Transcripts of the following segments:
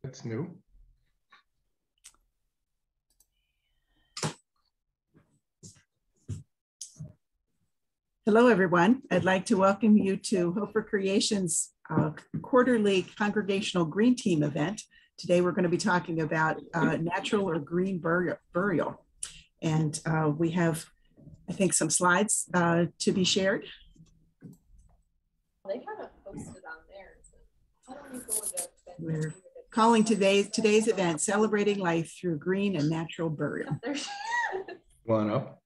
That's new. Hello, everyone. I'd like to welcome you to Hope for Creation's quarterly congregational green team event. Today, we're going to be talking about natural or green burial. And we have, I think, some slides to be shared. They kind of posted on there. So how do we go about that? We're calling today's event Celebrating Life Through Green and Natural Burial. One up.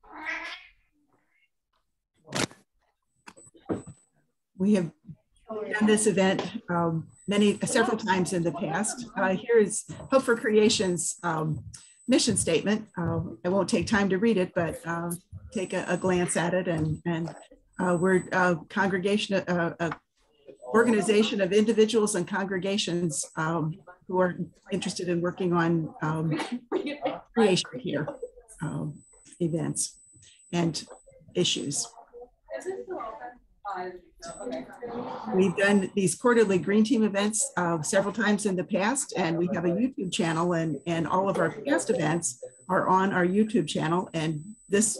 We have done this event several times in the past. Here is Hope for Creation's mission statement. I won't take time to read it, but take a glance at it. And we're a congregation, organization of individuals and congregations who are interested in working on creation here, events and issues. We've done these quarterly green team events several times in the past, and we have a YouTube channel, and all of our past events are on our YouTube channel. And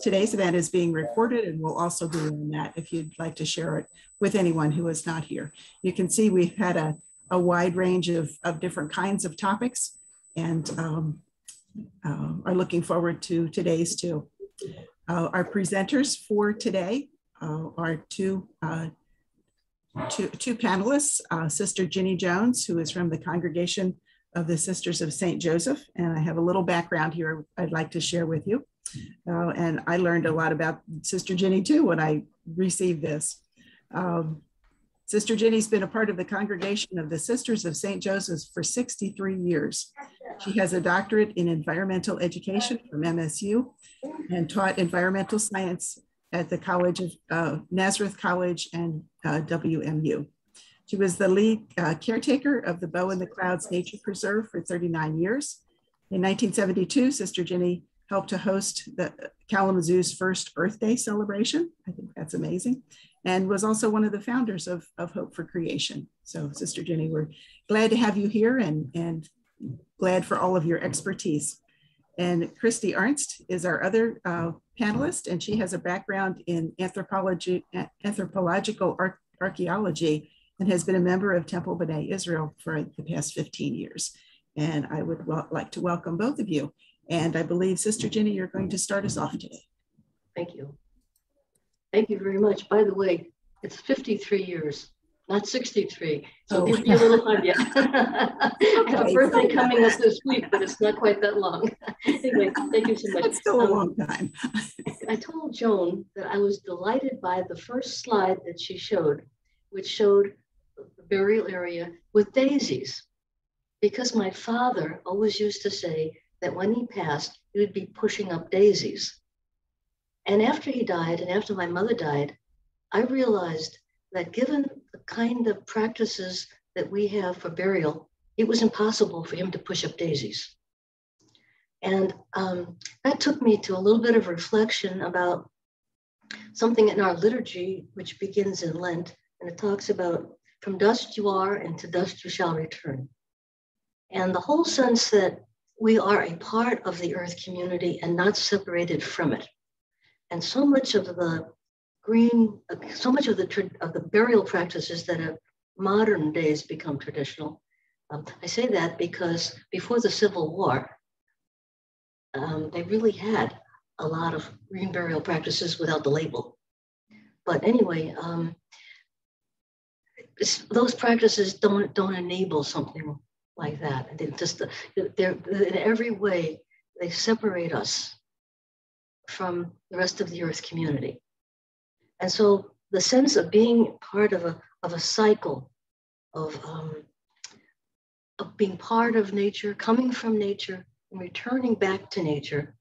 today's event is being recorded and will also be on that if you'd like to share it with anyone who is not here. You can see we've had a wide range of different kinds of topics, and are looking forward to today's too. Our presenters for today are two panelists, Sister Ginny Jones, who is from the Congregation of the Sisters of St. Joseph. And I have a little background here I'd like to share with you. And I learned a lot about Sister Ginny too when I received this. Sister Ginny's been a part of the Congregation of the Sisters of St. Joseph's for 63 years. She has a doctorate in environmental education from MSU and taught environmental science at the College of Nazareth College and WMU. She was the lead caretaker of the Bow in the Clouds Nature Preserve for 39 years. In 1972, Sister Ginny helped to host the Kalamazoo's first Earth Day celebration. I think that's amazing. And was also one of the founders of Hope for Creation. So Sister Ginny, we're glad to have you here and glad for all of your expertise. And Kristi Arntzen is our other panelist, and she has a background in anthropological archaeology and has been a member of Temple B'nai Israel for the past 15 years. And I would like to welcome both of you. And I believe, Sister Ginny, you're going to start us off today. Thank you. Thank you very much. By the way, it's 53 years, not 63. So give me a little time yet. I have a birthday coming up this week, but it's not quite that long. Anyway, thank you so much. It's still a long time. I told Joan that I was delighted by the first slide that she showed, which showed the burial area with daisies, because my father always used to say that when he passed, he would be pushing up daisies. And after he died, and after my mother died, I realized that given the kind of practices that we have for burial, it was impossible for him to push up daisies. And that took me to a little bit of reflection about something in our liturgy, which begins in Lent, and it talks about from dust you are and to dust you shall return. And the whole sense that we are a part of the earth community and not separated from it. And so much of the the burial practices that have modern days become traditional. I say that because before the Civil War, they really had a lot of green burial practices without the label. But anyway, those practices don't enable something like that. They're in every way, they separate us from the rest of the earth community. And so the sense of being part of a cycle of being part of nature, coming from nature, and returning back to nature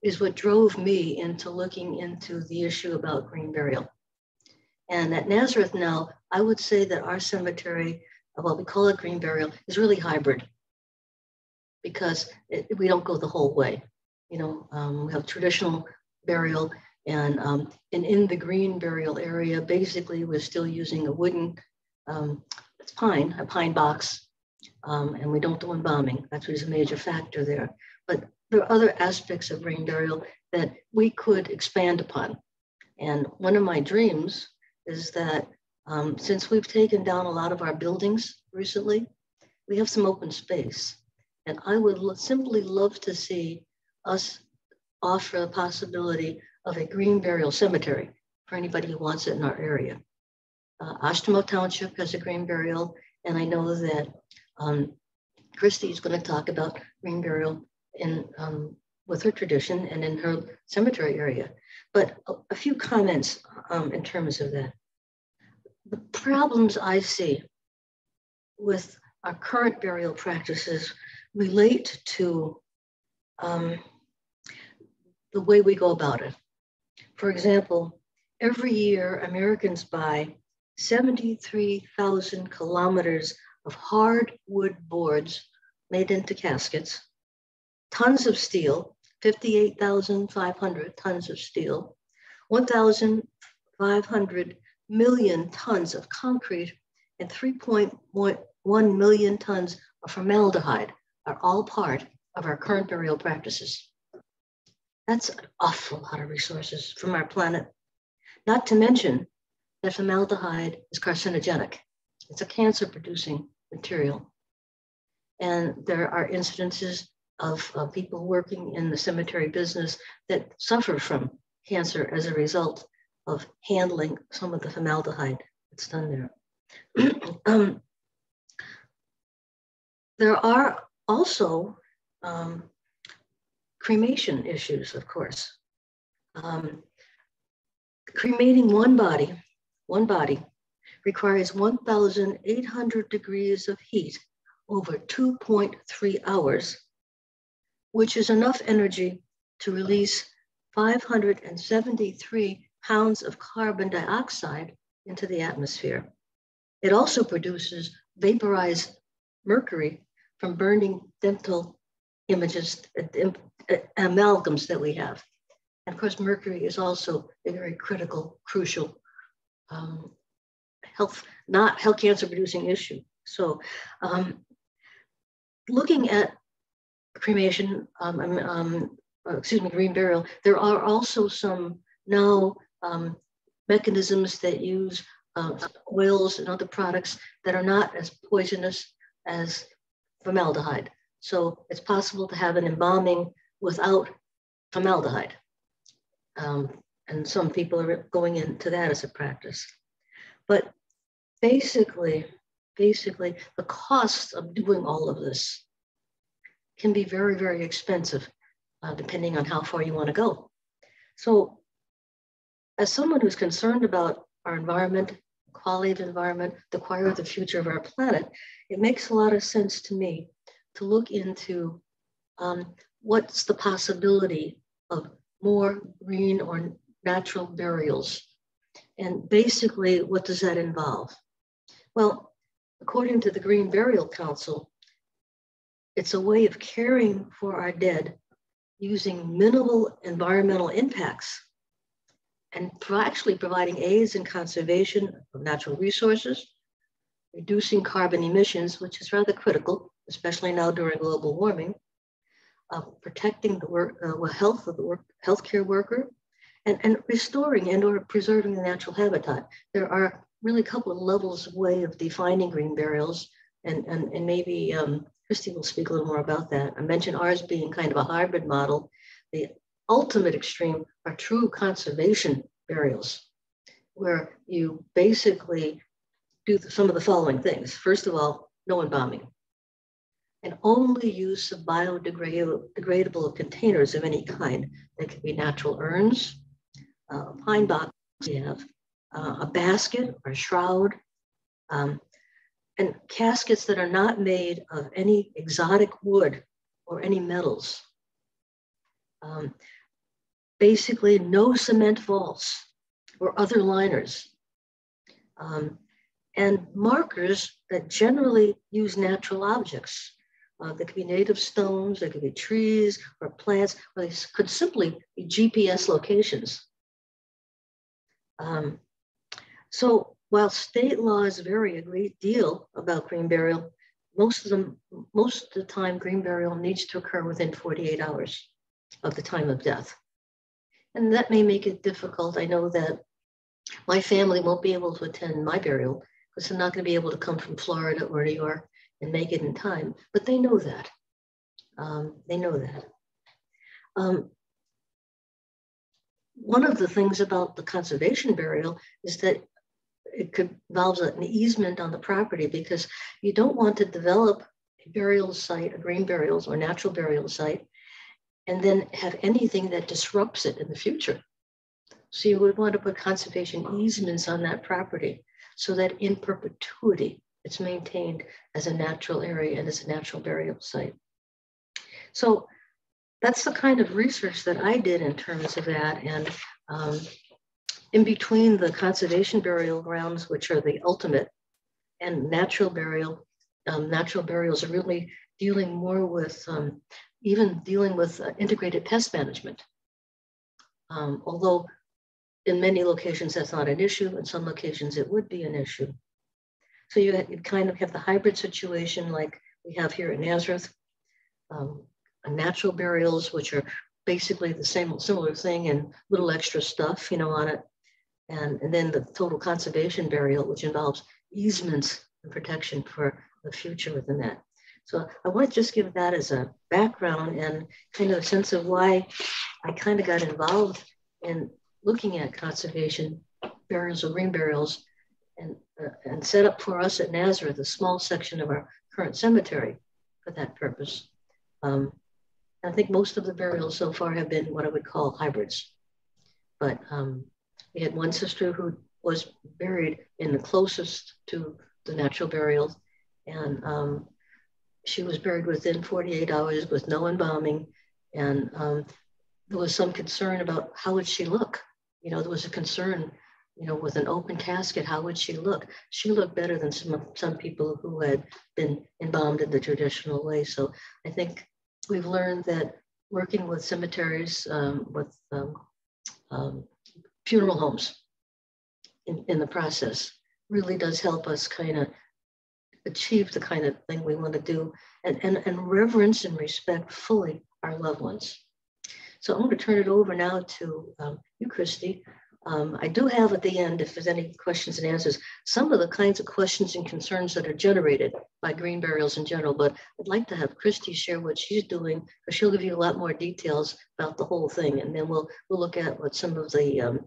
is what drove me into looking into the issue about green burial. And at Nazareth now, I would say that our cemetery, well, we call it green burial, is really hybrid because we don't go the whole way. You know, we have traditional burial, and in the green burial area, basically we're still using a wooden, it's pine, a pine box, and we don't do embalming. That's a major factor there. But there are other aspects of ring burial that we could expand upon. And one of my dreams is that since we've taken down a lot of our buildings recently, we have some open space. And I would simply love to see us offer the possibility of a green burial cemetery for anybody who wants it in our area. Ashtamo Township has a green burial, and I know that Kristi is going to talk about green burial in with her tradition and in her cemetery area. But a few comments in terms of that. The problems I see with our current burial practices relate to the way we go about it. For example, every year Americans buy 73,000 kilometers of hardwood boards made into caskets, tons of steel, 58,500 tons of steel, 1,500 million tons of concrete, and 3.1 million tons of formaldehyde are all part of our current burial practices. That's an awful lot of resources from our planet. Not to mention that formaldehyde is carcinogenic. It's a cancer-producing material. And there are incidences of people working in the cemetery business that suffer from cancer as a result of handling some of the formaldehyde that's done there. There are also cremation issues, of course. Cremating one body requires 1,800 degrees of heat over 2.3 hours, which is enough energy to release 573 pounds of carbon dioxide into the atmosphere. It also produces vaporized mercury from burning dental images, amalgams that we have. And of course, mercury is also a very critical, crucial health cancer producing issue. So looking at cremation, green burial, there are also some now mechanisms that use oils and other products that are not as poisonous as formaldehyde. So it's possible to have an embalming without formaldehyde. And some people are going into that as a practice. But basically, the cost of doing all of this can be very, very expensive, depending on how far you want to go. So as someone who's concerned about our environment, quality of environment, the quality of the future of our planet, it makes a lot of sense to me to look into what's the possibility of more green or natural burials. And basically, what does that involve? Well, according to the Green Burial Council, it's a way of caring for our dead using minimal environmental impacts and actually providing aids in conservation of natural resources, reducing carbon emissions, which is rather critical, especially now during global warming, protecting the health of the healthcare worker, and restoring and or preserving the natural habitat. There are really a couple of levels of way of defining green burials, and maybe Kristi will speak a little more about that. I mentioned ours being kind of a hybrid model. The ultimate extreme are true conservation burials, where you basically do some of the following things. First of all, no embalming, and only use of biodegradable containers of any kind. They could be natural urns, pine box we have, a basket or a shroud, and caskets that are not made of any exotic wood or any metals. Basically, no cement vaults or other liners. And markers that generally use natural objects. They could be native stones, they could be trees or plants, or they could simply be GPS locations. So while state laws vary a great deal about green burial, most of the time, green burial needs to occur within 48 hours of the time of death. And that may make it difficult. I know that my family won't be able to attend my burial because they're not going to be able to come from Florida or New York and make it in time, but they know that. They know that. One of the things about the conservation burial is that it could involve an easement on the property, because you don't want to develop a burial site, a green burials or natural burial site, and then have anything that disrupts it in the future. So you would want to put conservation easements on that property so that in perpetuity, it's maintained as a natural area and as a natural burial site. So that's the kind of research that I did in terms of that. And in between the conservation burial grounds, which are the ultimate, and natural burials are really dealing more with, even dealing with integrated pest management. Although in many locations that's not an issue, in some locations it would be an issue. So you kind of have the hybrid situation like we have here at Nazareth, natural burials, which are basically the similar thing and little extra stuff, on it. And then the total conservation burial, which involves easements and protection for the future within that. So I want to just give that as a background and kind of a sense of why I kind of got involved in looking at conservation burials or green burials, and set up for us at Nazareth a small section of our current cemetery for that purpose. I think most of the burials so far have been what I would call hybrids. But we had one sister who was buried in the closest to the natural burial, and she was buried within 48 hours with no embalming. And there was some concern about how would she look. There was a concern, with an open casket, how would she look? She looked better than some people who had been embalmed in the traditional way. So I think we've learned that working with cemeteries, with funeral homes in the process really does help us kind of achieve the kind of thing we want to do, and reverence and respect fully our loved ones. So I'm going to turn it over now to you, Kristi. I do have at the end, if there's any questions and answers, some of the kinds of questions and concerns that are generated by green burials in general, but I'd like to have Kristi share what she's doing, because she'll give you a lot more details about the whole thing. And then we'll look at what some of the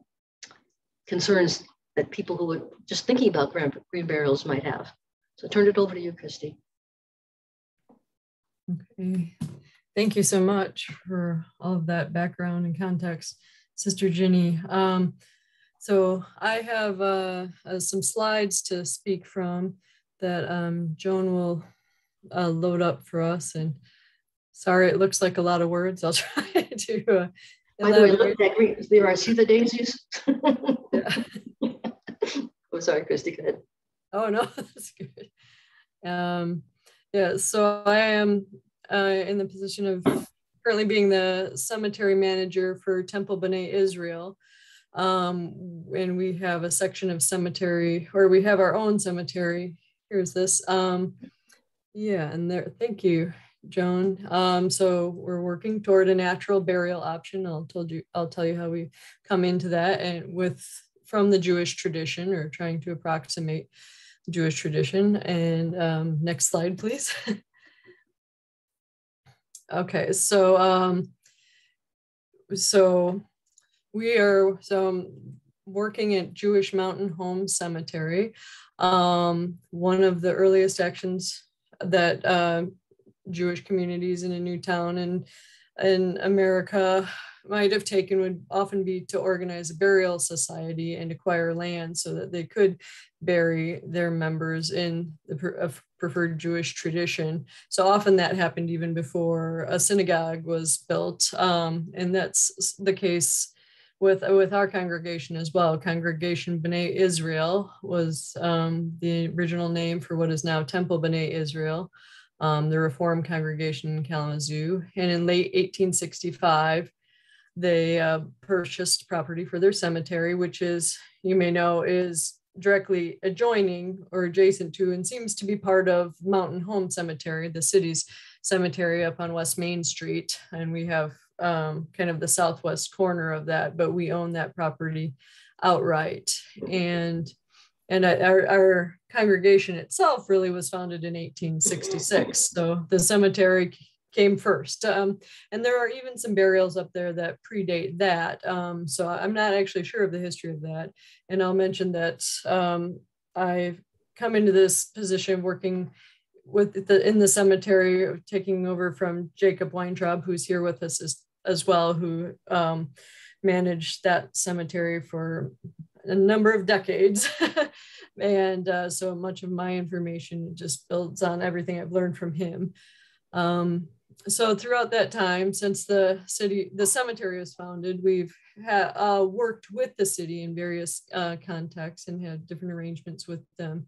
concerns that people who are just thinking about green burials might have. So turn it over to you, Kristi. Okay. Thank you so much for all of that background and context, Sister Ginny. So I have some slides to speak from that Joan will load up for us. And sorry, it looks like a lot of words. I'll try to By the way, look at that green. There are, see the daisies? Yeah. Oh, sorry, Kristi, go ahead. Oh, no, that's good. Yeah, so I am in the position of currently being the cemetery manager for Temple B'nai Israel. And we have a section of cemetery, or we have our own cemetery. Here's this. Yeah, and there, thank you, Joan. So we're working toward a natural burial option. I'll tell you how we come into that, and from the Jewish tradition, or trying to approximate Jewish tradition. And next slide, please. Okay, so we are working at Jewish Mountain Home Cemetery. One of the earliest actions that Jewish communities in a new town in America might have taken would often be to organize a burial society and acquire land so that they could bury their members in the preferred Jewish tradition. So often that happened even before a synagogue was built. And that's the case with our congregation as well. Congregation B'nai Israel was the original name for what is now Temple B'nai Israel, the Reformed congregation in Kalamazoo. And in late 1865, they purchased property for their cemetery, which is, you may know, is directly adjoining or adjacent to, and seems to be part of Mountain Home Cemetery, the city's cemetery up on West Main Street. And we have kind of the southwest corner of that, but we own that property outright. And our congregation itself really was founded in 1866. So the cemetery came first. And there are even some burials up there that predate that. So I'm not actually sure of the history of that. And I'll mention that I've come into this position working in the cemetery, taking over from Jacob Weintraub, who's here with us as well, who managed that cemetery for a number of decades. And so much of my information just builds on everything I've learned from him. So throughout that time, since the cemetery was founded, we've worked with the city in various contexts and had different arrangements with them.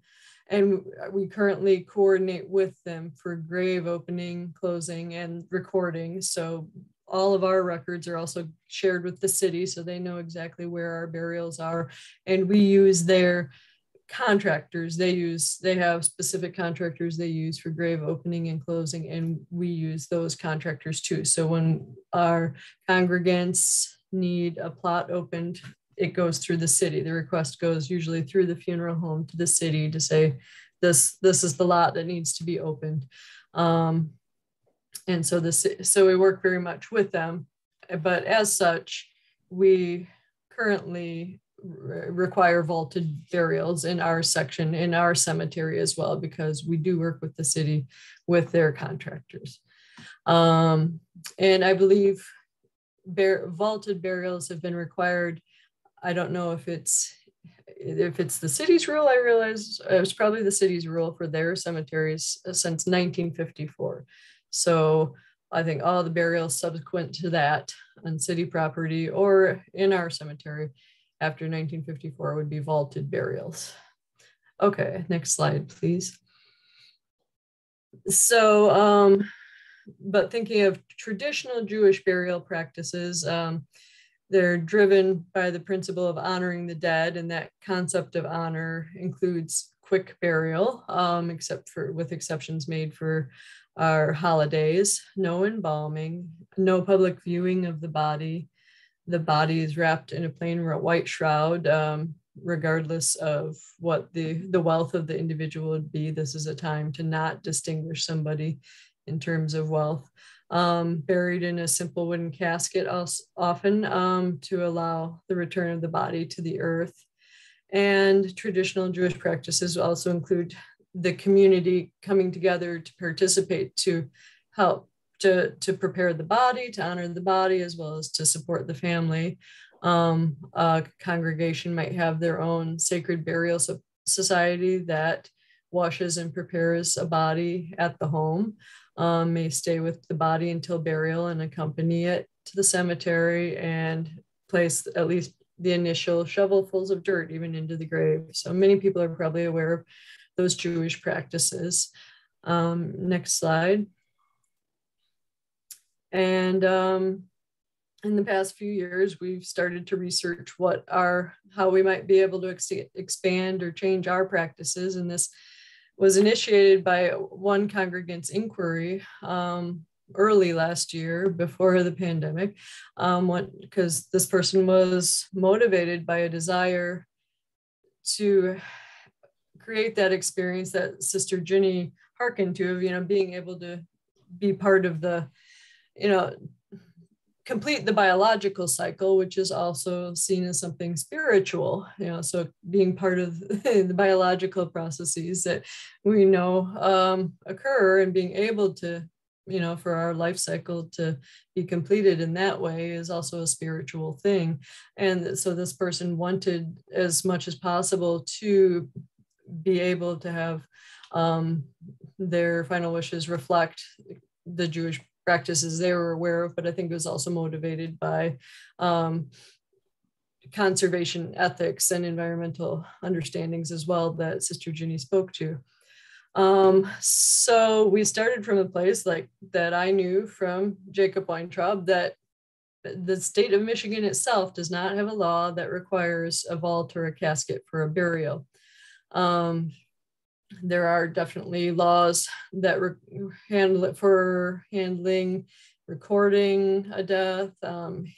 And we currently coordinate with them for grave opening, closing, and recording. So all of our records are also shared with the city, so they know exactly where our burials are. And we use their contractors. They have specific contractors they use for grave opening and closing, and we use those contractors too. So when our congregants need a plot opened, it goes through the city. The request goes usually through the funeral home to the city to say, this is the lot that needs to be opened. And so we work very much with them, but as such, we currently require vaulted burials in our section, in our cemetery as well, because we do work with the city with their contractors. And I believe vaulted burials have been required. I don't know if it's the city's rule. I realize it was probably the city's rule for their cemeteries since 1954. So I think all the burials subsequent to that on city property or in our cemetery after 1954 would be vaulted burials. Okay, next slide, please. So, but thinking of traditional Jewish burial practices, they're driven by the principle of honoring the dead, and that concept of honor includes quick burial, with exceptions made for our holidays, no embalming, no public viewing of the body. The body is wrapped in a plain white shroud, regardless of what the wealth of the individual would be. This is a time to not distinguish somebody in terms of wealth. Buried in a simple wooden casket often to allow the return of the body to the earth. And traditional Jewish practices also include the community coming together to participate, to help to prepare the body, to honor the body, as well as to support the family. A congregation might have their own sacred burial society that washes and prepares a body at the home, may stay with the body until burial and accompany it to the cemetery and place at least the initial shovelfuls of dirt even into the grave. So many people are probably aware of those Jewish practices. Next slide. And in the past few years, we've started to research how we might be able to expand or change our practices. And this was initiated by one congregant's inquiry early last year before the pandemic, because this person was motivated by a desire to create that experience that Sister Ginny hearkened to, of, being able to be part of the, complete the biological cycle, which is also seen as something spiritual, so being part of the biological processes that we know occur, and being able to, for our life cycle to be completed in that way is also a spiritual thing. And so this person wanted as much as possible to be able to have their final wishes reflect the Jewish practices they were aware of, but I think it was also motivated by conservation ethics and environmental understandings as well that Sister Ginny spoke to. So we started from a place that I knew from Jacob Weintraub, that the state of Michigan itself does not have a law that requires a vault or a casket for a burial. There are definitely laws that handling, recording a death,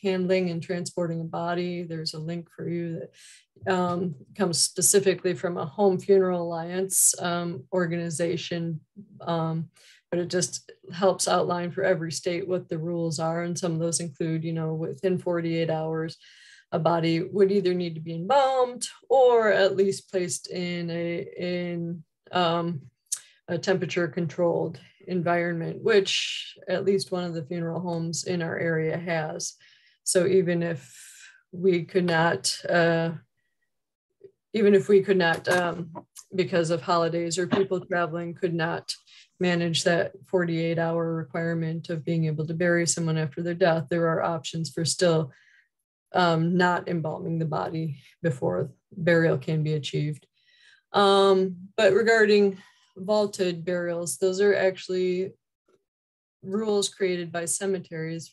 handling and transporting a body. There's a link for you that comes specifically from a Home Funeral Alliance organization, but it just helps outline for every state what the rules are. And some of those include, you know, within 48 hours, a body would either need to be embalmed or at least placed in a temperature controlled environment, which at least one of the funeral homes in our area has. So even if we could not, because of holidays or people traveling, could not manage that 48-hour requirement of being able to bury someone after their death, there are options for still not embalming the body before burial can be achieved. But regarding vaulted burials, those are actually rules created by cemeteries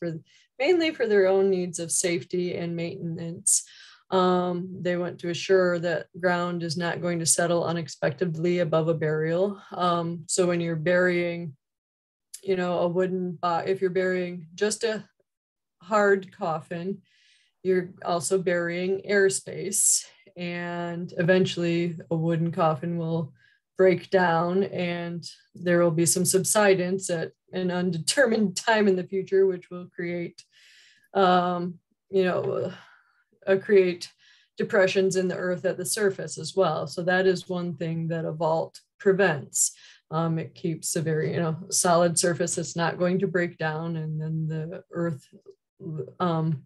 mainly for their own needs of safety and maintenance. They want to assure that ground is not going to settle unexpectedly above a burial. So when you're burying, you know, a wooden box, if you're burying just a hard coffin, you're also burying airspace, and eventually a wooden coffin will break down and there will be some subsidence at an undetermined time in the future, which will create, create depressions in the earth at the surface as well. So that is one thing that a vault prevents. It keeps a very, solid surface that's not going to break down, and then the earth on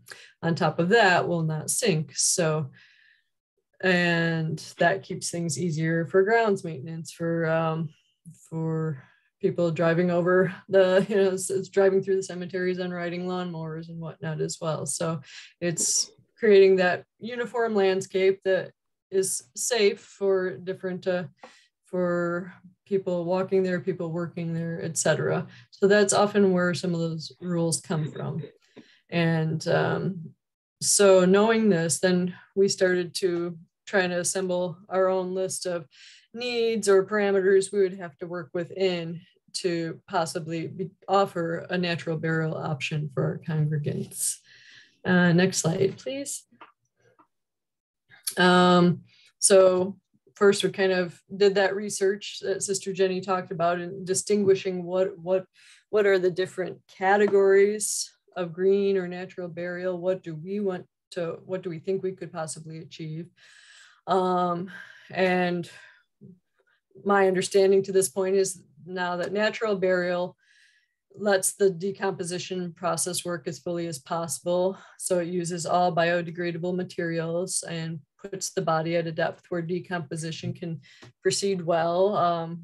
top of that will not sink. So, and that keeps things easier for grounds maintenance, for people driving over driving through the cemeteries and riding lawnmowers and whatnot as well. So it's creating that uniform landscape that is safe for different, for people walking there, people working there, etc. So that's often where some of those rules come from. And so knowing this, then we started to try to assemble our own list of needs or parameters we would have to work within to possibly offer a natural burial option for our congregants. Next slide, please. So first, we kind of did that research that Sister Jenny talked about, and distinguishing what are the different categories of green or natural burial. What do we think we could possibly achieve? And my understanding to this point is now that natural burial lets the decomposition process work as fully as possible. So it uses all biodegradable materials and puts the body at a depth where decomposition can proceed well,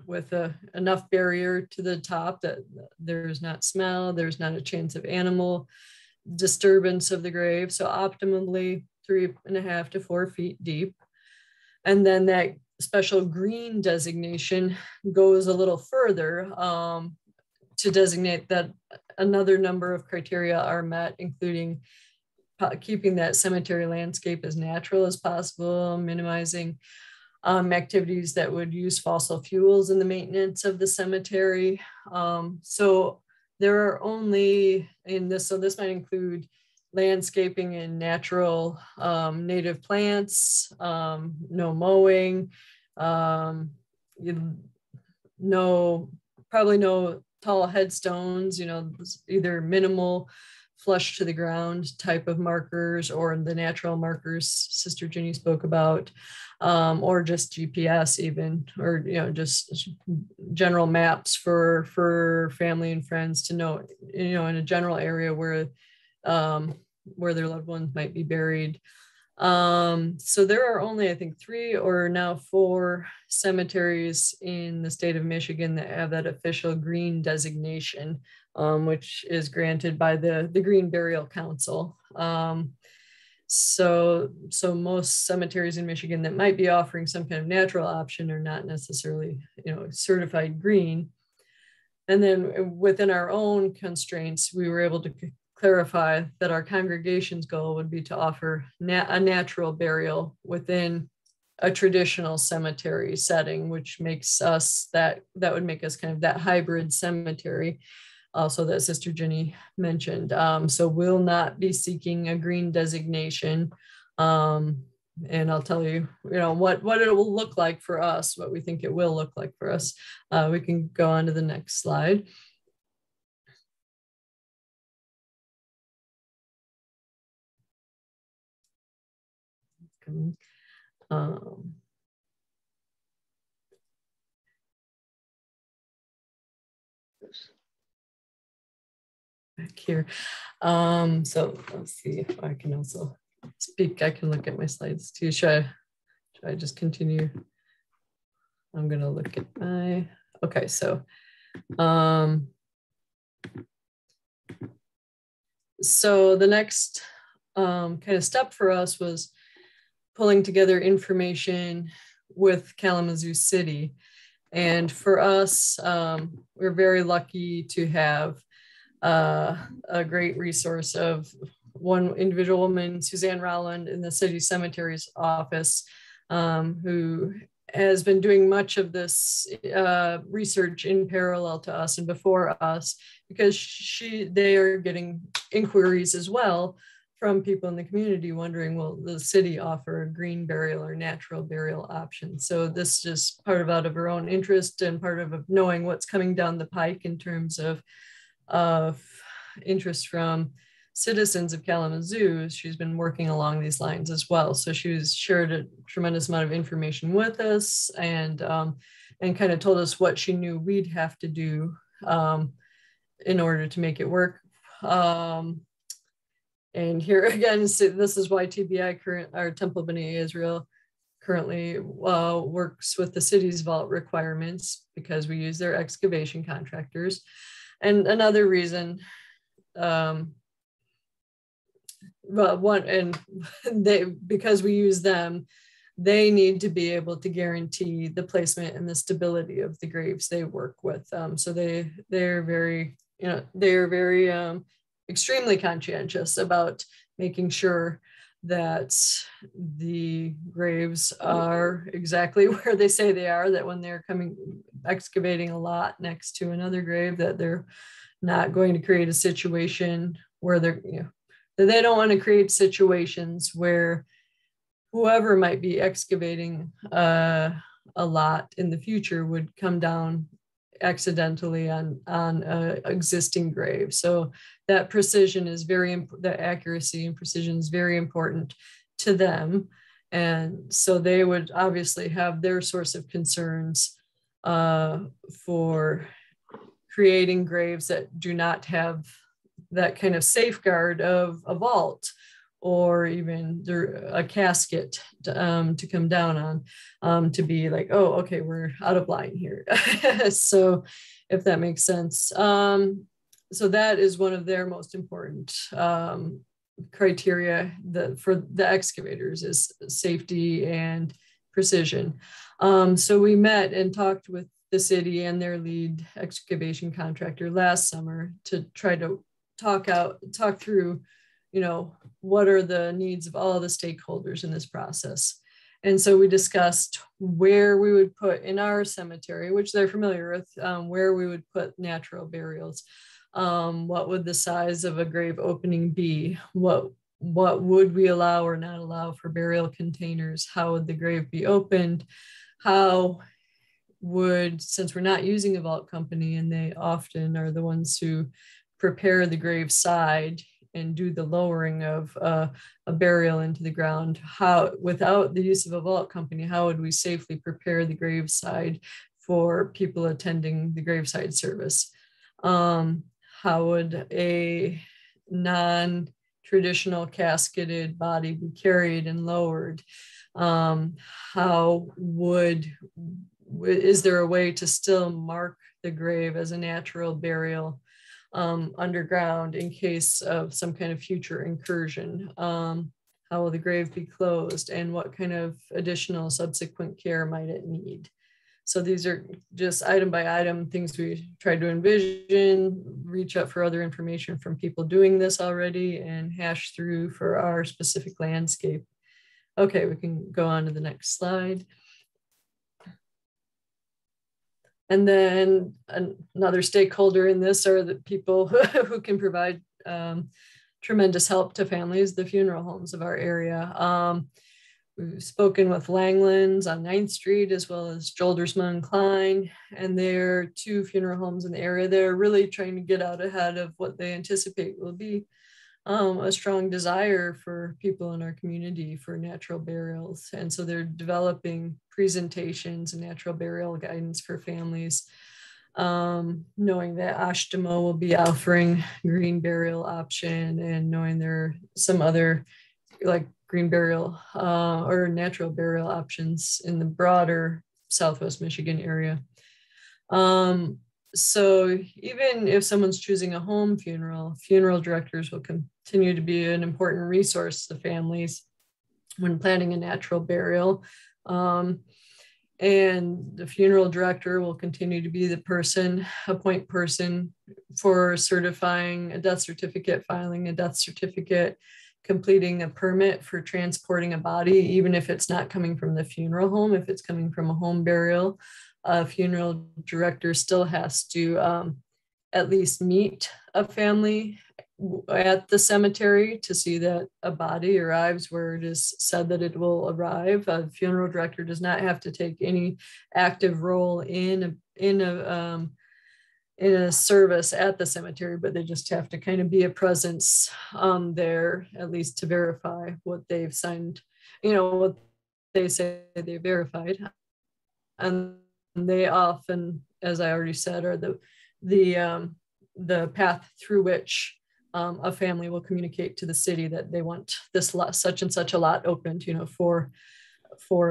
with enough barrier to the top that there's not smell, there's not a chance of animal disturbance of the grave. So optimally 3.5 to 4 feet deep. And then that special green designation goes a little further to designate that another number of criteria are met, including keeping that cemetery landscape as natural as possible, minimizing activities that would use fossil fuels in the maintenance of the cemetery. So there are only in this, so this might include landscaping and natural native plants, no mowing, probably no tall headstones, either minimal flush to the ground type of markers, or the natural markers Sister Ginny spoke about, or just GPS even, or just general maps for family and friends to know, in a general area where their loved ones might be buried. So there are only, I think, 3 or now 4 cemeteries in the state of Michigan that have that official green designation, which is granted by the Green Burial Council. So most cemeteries in Michigan that might be offering some kind of natural option are not necessarily, certified green. And then within our own constraints, we were able to clarify that our congregation's goal would be to offer a natural burial within a traditional cemetery setting, which makes us that would make us kind of that hybrid cemetery, also that Sister Ginny mentioned. So we'll not be seeking a green designation. And I'll tell you, what it will look like for us, what we think it will look like for us. We can go on to the next slide. Back here. So let's see if I can also speak. I can look at my slides too. Should I just continue? I'm gonna look at my, okay, so so the next kind of step for us was pulling together information with Kalamazoo City. And for us, we're very lucky to have a great resource of one individual woman, Suzanne Rowland, in the city cemeteries office, who has been doing much of this research in parallel to us and before us, because they are getting inquiries as well from people in the community wondering, will the city offer a green burial or natural burial option? So this is just part of out of her own interest and part of knowing what's coming down the pike in terms of interest from citizens of Kalamazoo. She's been working along these lines as well. So she's shared a tremendous amount of information with us and kind of told us what she knew we'd have to do in order to make it work. And here again, so this is why TBI, our Temple B'nai Israel, currently works with the city's vault requirements, because we use their excavation contractors. And another reason, because we use them, they need to be able to guarantee the placement and the stability of the graves they work with. So they're very, extremely conscientious about making sure that the graves are exactly where they say they are, that when they're excavating a lot next to another grave, that they're not going to create a situation where they don't want to create situations where whoever might be excavating a lot in the future would come down accidentally on an existing grave. So that precision is that accuracy and precision is very important to them. And so they would obviously have their source of concerns for creating graves that do not have that kind of safeguard of a vault or even a casket to come down on, to be like, oh, okay, we're out of line here. So if that makes sense. So that is one of their most important criteria for the excavators, is safety and precision. So we met and talked with the city and their lead excavation contractor last summer to try to talk through, what are the needs of all the stakeholders in this process. And so we discussed where we would put in our cemetery, which they're familiar with, where we would put natural burials. What would the size of a grave opening be? What would we allow or not allow for burial containers? How would the grave be opened? Since we're not using a vault company, and they often are the ones who prepare the grave side and do the lowering of a burial into the ground, without the use of a vault company, how would we safely prepare the grave side for people attending the graveside service? How would a non-traditional casketed body be carried and lowered? Is there a way to still mark the grave as a natural burial underground in case of some kind of future incursion? How will the grave be closed, and what kind of additional subsequent care might it need? So these are just item by item things we tried to envision, reach out for other information from people doing this already, and hash through for our specific landscape. Okay, we can go on to the next slide. And then another stakeholder in this are the people who can provide tremendous help to families, the funeral homes of our area. We've spoken with Langlands on 9th Street, as well as Joldersma and Klein, and they're two funeral homes in the area. They're really trying to get out ahead of what they anticipate will be a strong desire for people in our community for natural burials. And so they're developing presentations and natural burial guidance for families, knowing that Ashtamo will be offering green burial option, and knowing there are some other like green burial or natural burial options in the broader Southwest Michigan area. So even if someone's choosing a home funeral, funeral directors will continue to be an important resource to families when planning a natural burial. And the funeral director will continue to be the point person for certifying a death certificate, filing a death certificate, completing a permit for transporting a body, even if it's not coming from the funeral home. If it's coming from a home burial, a funeral director still has to at least meet a family at the cemetery to see that a body arrives where it is said that it will arrive. A funeral director does not have to take any active role in a service at the cemetery, but they just have to kind of be a presence there, at least to verify what they've signed, what they say they verified. And they often, as I already said, are the path through which a family will communicate to the city that they want this lot, such and such a lot opened, for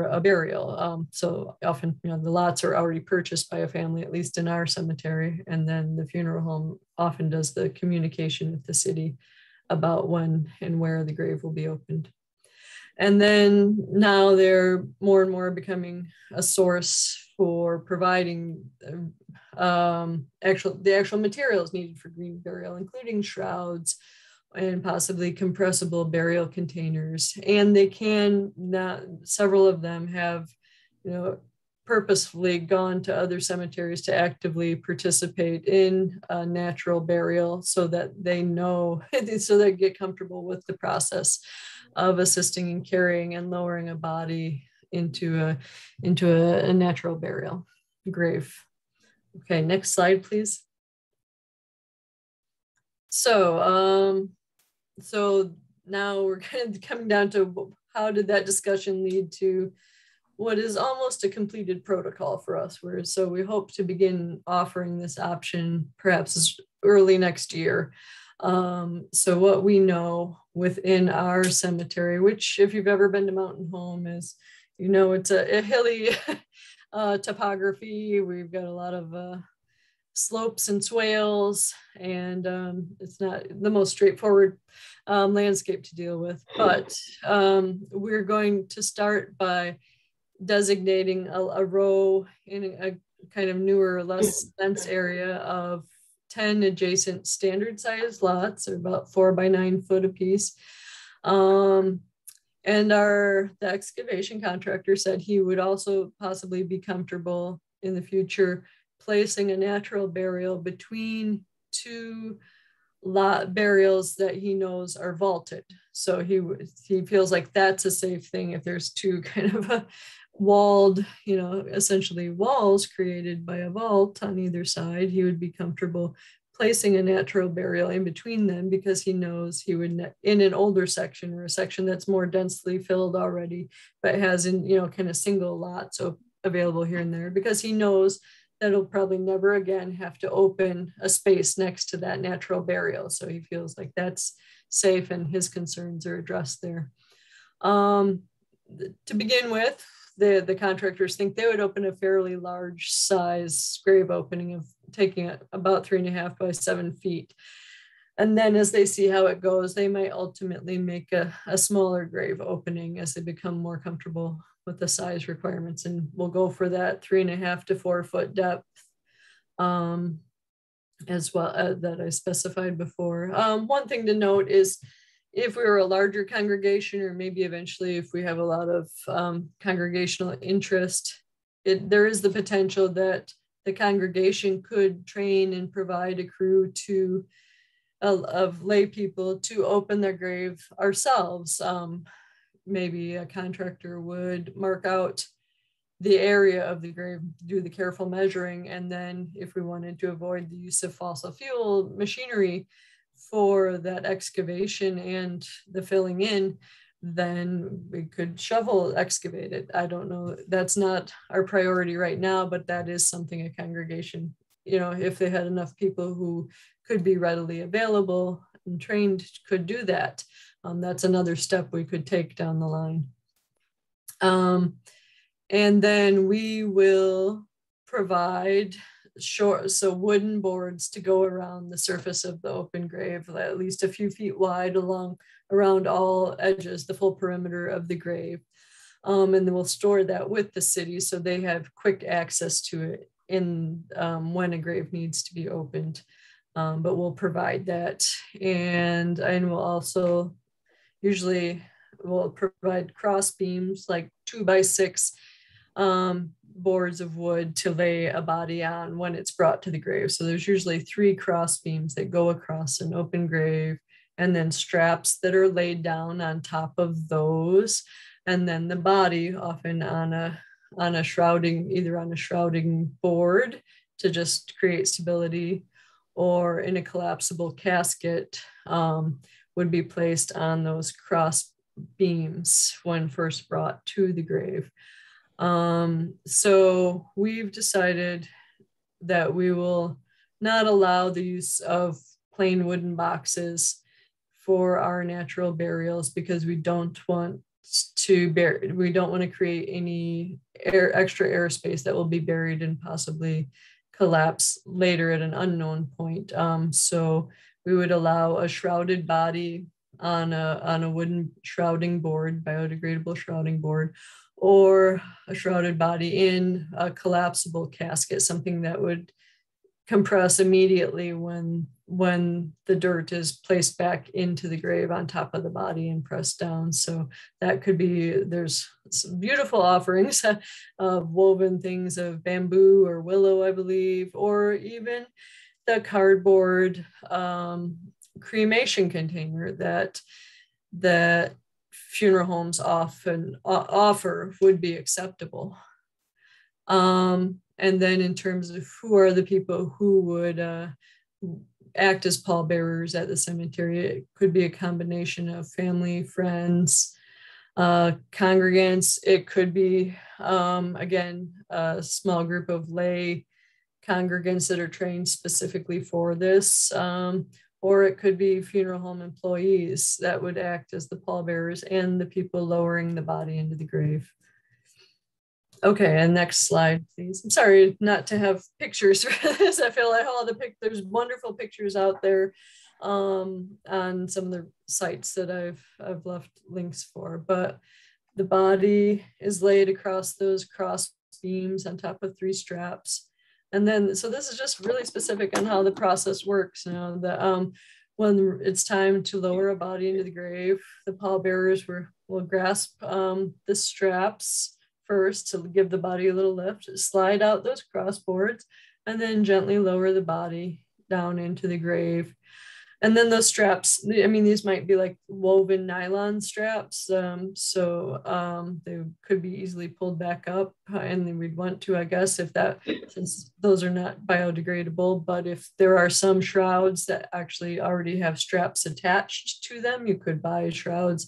a burial. So often, the lots are already purchased by a family, at least in our cemetery, and then the funeral home often does the communication with the city about when and where the grave will be opened. And then now they're more and more becoming a source for providing the actual materials needed for green burial, including shrouds and possibly compressible burial containers. And they can not, several of them have, purposefully gone to other cemeteries to actively participate in a natural burial so that they know, so they get comfortable with the process of assisting in carrying and lowering a body into a natural burial grave. Okay, next slide, please. So now we're kind of coming down to how did that discussion lead to what is almost a completed protocol for us. So we hope to begin offering this option perhaps early next year. So what we know within our cemetery, which if you've ever been to Mountain Home is, it's a hilly topography. We've got a lot of slopes and swales, and it's not the most straightforward landscape to deal with. But we're going to start by designating a row in a kind of newer, less dense area of 10 adjacent standard size lots, or about 4 by 9 foot apiece. And the excavation contractor said he would also possibly be comfortable in the future placing a natural burial between two lot burials that he knows are vaulted. So he feels like that's a safe thing. If there's two kind of walled, essentially walls created by a vault on either side, he would be comfortable placing a natural burial in between them, because he knows he would, in an older section or a section that's more densely filled already, but has kind of single lots available here and there, because he knows that he'll probably never again have to open a space next to that natural burial. So he feels like that's safe and his concerns are addressed there. To begin with, the contractors think they would open a fairly large size grave opening of taking about 3.5 by 7 feet. And then as they see how it goes, they might ultimately make a smaller grave opening as they become more comfortable with the size requirements, and we'll go for that 3.5 to 4 foot depth as well that I specified before. One thing to note is if we were a larger congregation, or maybe eventually if we have a lot of congregational interest, there is the potential that the congregation could train and provide a crew of lay people to open their grave ourselves. Maybe a contractor would mark out the area of the grave, do the careful measuring, and then if we wanted to avoid the use of fossil fuel machinery for that excavation and the filling in, then we could shovel excavate it. I don't know, that's not our priority right now, but that is something a congregation, if they had enough people who could be readily available and trained, could do that. That's another step we could take down the line. And then we will provide wooden boards to go around the surface of the open grave, at least a few feet wide around all edges, the full perimeter of the grave. And then we'll store that with the city so they have quick access to it when a grave needs to be opened. But we'll provide that. And we'll also we'll provide cross beams, like 2x6 boards of wood to lay a body on when it's brought to the grave. So there's usually 3 cross beams that go across an open grave, and then straps that are laid down on top of those, and then the body often on a shrouding, either on a shrouding board to just create stability, or in a collapsible casket, would be placed on those cross beams when first brought to the grave. So we've decided that we will not allow the use of plain wooden boxes for our natural burials, because we don't want to create any extra airspace that will be buried and possibly collapse later at an unknown point. So we would allow a shrouded body on a wooden shrouding board, biodegradable shrouding board, or a shrouded body in a collapsible casket, something that would compress immediately when the dirt is placed back into the grave on top of the body and pressed down. So that could be, there's some beautiful offerings of woven things of bamboo or willow, I believe, or even the cardboard cremation container that funeral homes often offer would be acceptable. And then in terms of who are the people who would act as pallbearers at the cemetery, it could be a combination of family, friends, congregants. It could be, again, a small group of lay congregants that are trained specifically for this, or it could be funeral home employees that would act as the pallbearers and the people lowering the body into the grave. Okay, and next slide, please. I'm sorry not to have pictures for this. I feel like there's wonderful pictures out there on some of the sites that I've left links for, but the body is laid across those cross beams on top of 3 straps. And then, so this is just really specific on how the process works. When it's time to lower a body into the grave, the pallbearers will grasp the straps first to give the body a little lift, slide out those cross boards, and then gently lower the body down into the grave. And then those straps, these might be like woven nylon straps. So they could be easily pulled back up, and then we'd want to, I guess, since those are not biodegradable, but if there are some shrouds that actually already have straps attached to them, you could buy shrouds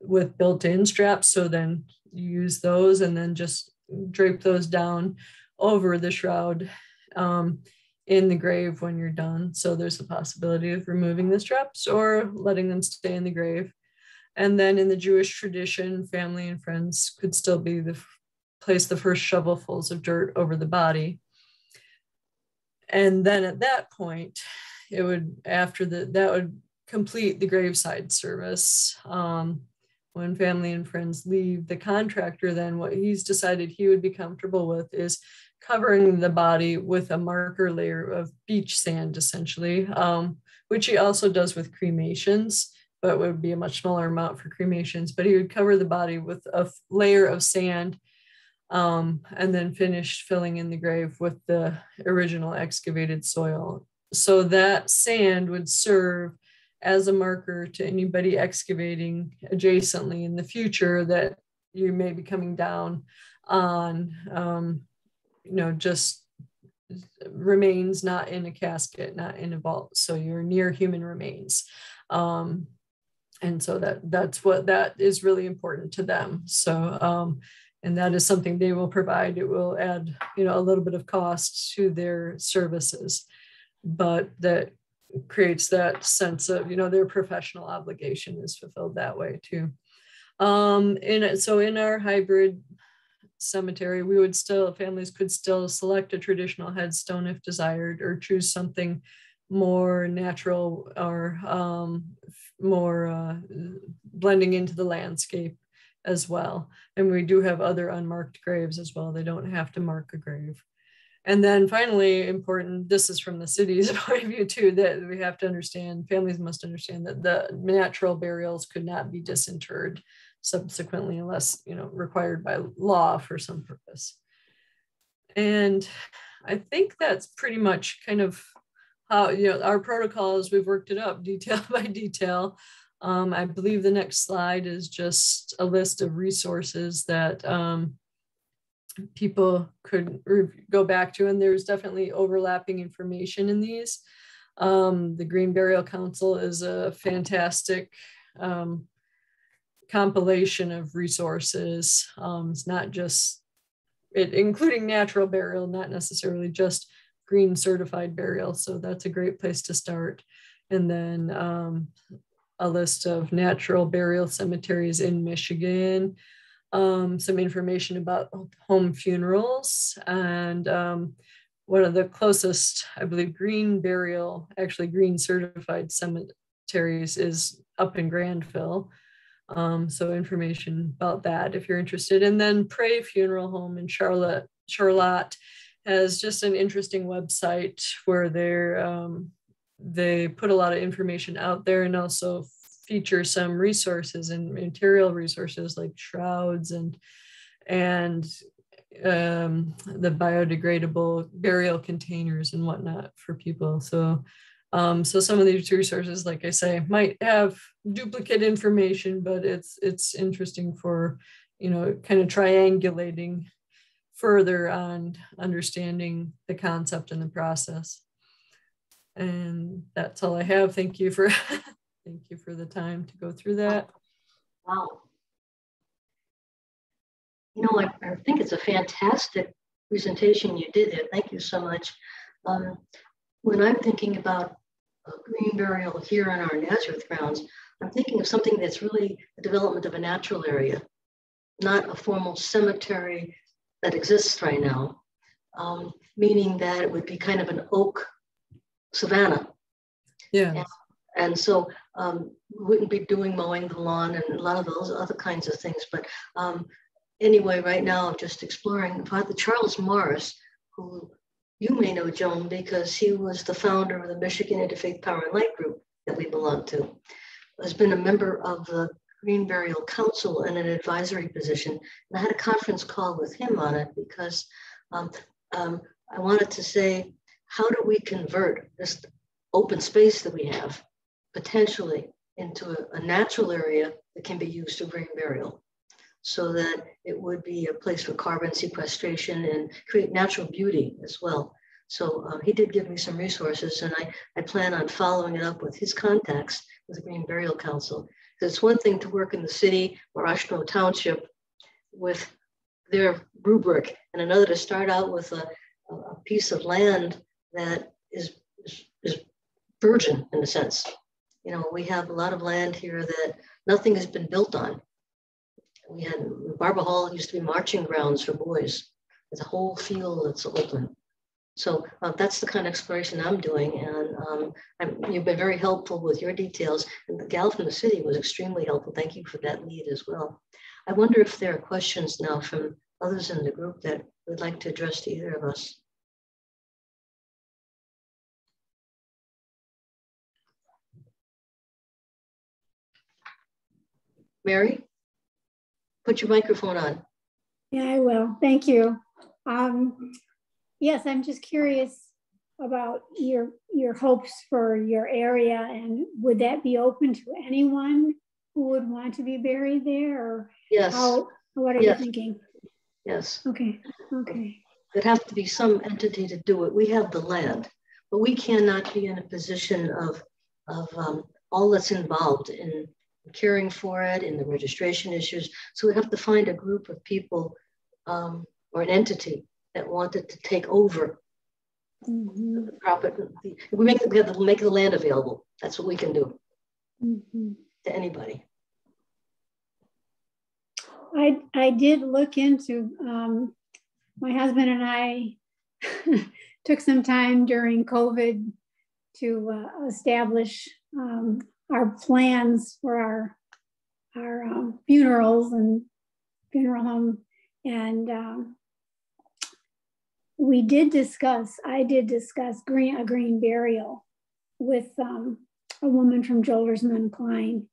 with built-in straps. So then you use those and then just drape those down over the shroud in the grave when you're done. So there's the possibility of removing the straps or letting them stay in the grave. And then in the Jewish tradition, family and friends could still be place the first shovelfuls of dirt over the body. And then at that point, that would complete the graveside service. When family and friends leave, the contractor, then what he's decided he would be comfortable with is covering the body with a marker layer of beach sand, essentially, which he also does with cremations. but it would be a much smaller amount for cremations. But he would cover the body with a layer of sand, and then finish filling in the grave with the original excavated soil. So that sand would serve as a marker to anybody excavating adjacently in the future that you may be coming down on, just remains not in a casket, not in a vault. So you're near human remains. And so that is really important to them. So, and that is something they will provide. It will add, a little bit of cost to their services, but that creates that sense of, their professional obligation is fulfilled that way too. So in our hybrid cemetery, families could still select a traditional headstone if desired, or choose something more natural or more blending into the landscape as well. And we do have other unmarked graves as well. They don't have to mark a grave. And then finally, important, this is from the city's point of view too, that we have to understand, families must understand that the natural burials could not be disinterred subsequently unless, required by law for some purpose. And I think that's pretty much kind of how, our protocols, we've worked it up detail by detail. I believe the next slide is just a list of resources that people could go back to, and there's definitely overlapping information in these. The Green Burial Council is a fantastic compilation of resources. It's not just including natural burial, not necessarily just green certified burial. So that's a great place to start. And then a list of natural burial cemeteries in Michigan, some information about home funerals, and one of the closest, I believe, green certified cemeteries is up in Granville. So information about that if you're interested. And then Pray Funeral Home in Charlotte has just an interesting website where they put a lot of information out there, and also feature some resources and material resources like shrouds and the biodegradable burial containers and whatnot for people. So some of these resources, like I say, might have duplicate information, but it's interesting for, kind of triangulating further on understanding the concept and the process. And that's all I have. Thank you for thank you for the time to go through that. Wow. I think it's a fantastic presentation you did there. Thank you so much. When I'm thinking about green burial here on our Nazareth grounds, I'm thinking of something that's really the development of a natural area, not a formal cemetery that exists right now, meaning that it would be kind of an oak savanna. Yeah. And so we wouldn't be mowing the lawn and a lot of those other kinds of things. But anyway, right now I'm just exploring Father Charles Morris, who you may know, Joan, because he was the founder of the Michigan Interfaith Power and Light group that we belong to. Has been a member of the Green Burial Council in an advisory position. And I had a conference call with him on it because I wanted to say, how do we convert this open space that we have potentially into a natural area that can be used for green burial, so that it would be a place for carbon sequestration and create natural beauty as well. So he did give me some resources, and I plan on following it up with his contacts with the Green Burial Council. Because it's one thing to work in the city or Ashno Township with their rubric, and another to start out with a piece of land that is virgin in a sense. We have a lot of land here that nothing has been built on. We had Barber Hall used to be marching grounds for boys. There's a whole field that's open. So that's the kind of exploration I'm doing. And you've been very helpful with your details. And the gal from the city was extremely helpful. Thank you for that lead as well. I wonder if there are questions now from others in the group that would like to address to either of us. Mary, put your microphone on. Yeah, I will. Thank you. Yes, I'm just curious about your hopes for your area, and would that be open to anyone who would want to be buried there? Or Yes. What are you thinking? Yes. Okay. There'd have to be some entity to do it. We have the land, but we cannot be in a position of all that's involved in caring for it, in the registration issues. So we have to find a group of people or an entity that wanted to take over the property. We have to make the land available. That's what we can do to anybody. I did look into, my husband and I took some time during COVID to establish our plans for our funerals and funeral home. And I did discuss a green burial with a woman from Joldersman Klein.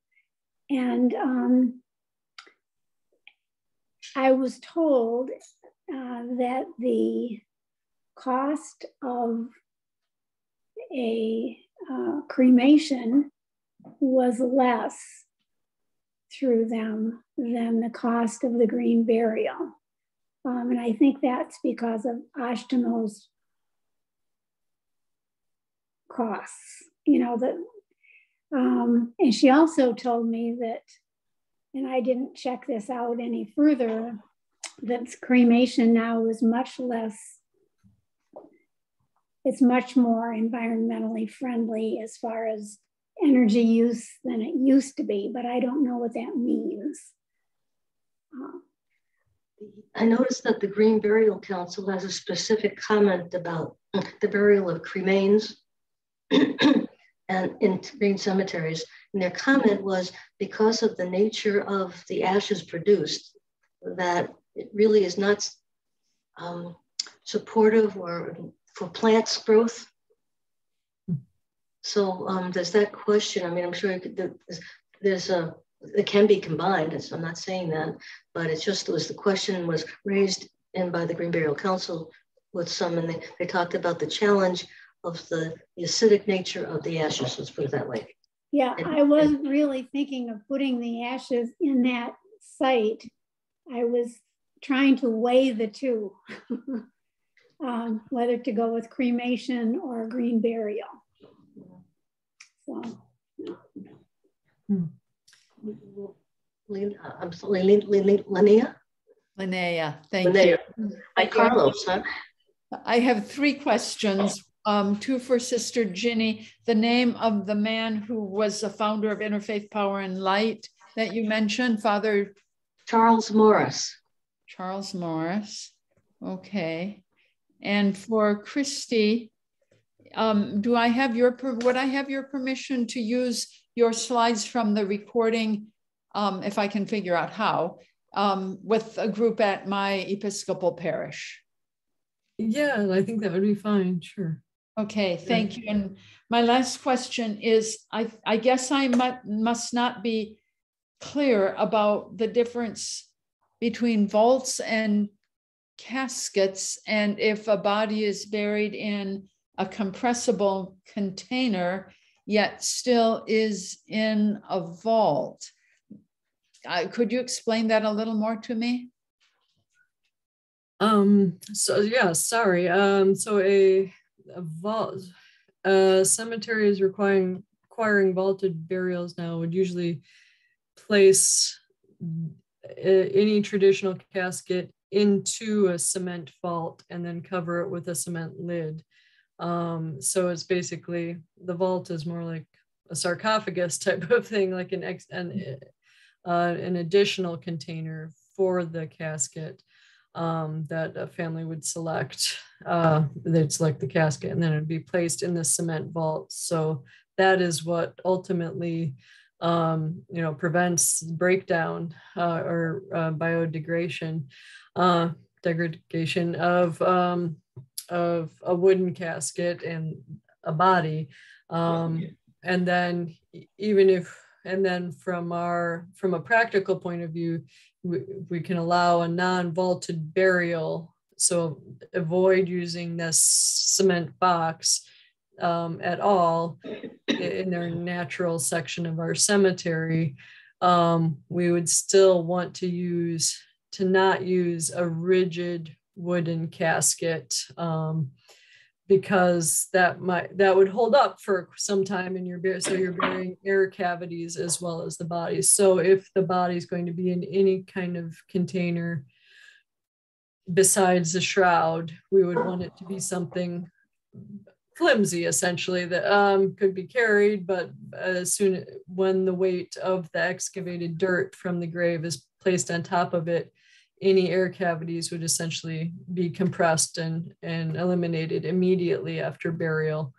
And I was told that the cost of a cremation was less through them than the cost of the green burial. And I think that's because of Ashtemo's costs, and she also told me that, and I didn't check this out any further, that cremation now is much less, it's much more environmentally friendly as far as energy use than it used to be, but I don't know what that means. I noticed that the Green Burial Council has a specific comment about the burial of cremains and in green cemeteries. And their comment was because of the nature of the ashes produced, that it really is not supportive or for plants growth. So there's that question. I mean, I'm sure it can be combined. I'm not saying that, but it's just the question was raised in by the Green Burial Council with some, and they talked about the challenge of the acidic nature of the ashes. Let's put it that way. Yeah, I wasn't really thinking of putting the ashes in that site. I was trying to weigh the two, whether to go with cremation or green burial. So. I'm sorry, Linnea? Linnea, thank you. By Carlos, huh? I have 3 questions, 2 for Sister Ginny. The name of the man who was the founder of Interfaith Power and Light that you mentioned, Father Charles Morris. Charles Morris, okay. And for Kristi, would I have your permission to use your slides from the recording, if I can figure out how, with a group at my Episcopal parish? Yeah, I think that would be fine, sure. Okay, thank you. And my last question is, I guess I must not be clear about the difference between vaults and caskets, and if a body is buried in a compressible container, yet still is in a vault. Could you explain that a little more to me? So yeah, sorry. So a vault, cemeteries requiring vaulted burials now would usually place any traditional casket into a cement vault and then cover it with a cement lid. So it's basically, the vault is more like a sarcophagus type of thing, like an additional container for the casket that a family would select. They'd select the casket and then it'd be placed in the cement vault. So that is what ultimately prevents breakdown or biodegradation degradation of a wooden casket and a body. And then even if and then from a practical point of view, we can allow a non-vaulted burial. So avoid using this cement box at all in their natural section of our cemetery. We would still want to not use a rigid wooden casket, because that would hold up for some time in your so you're burying air cavities as well as the body. So if the body is going to be in any kind of container besides the shroud, we would want it to be something flimsy, essentially, that could be carried, but when the weight of the excavated dirt from the grave is placed on top of it, any air cavities would essentially be compressed and eliminated immediately after burial,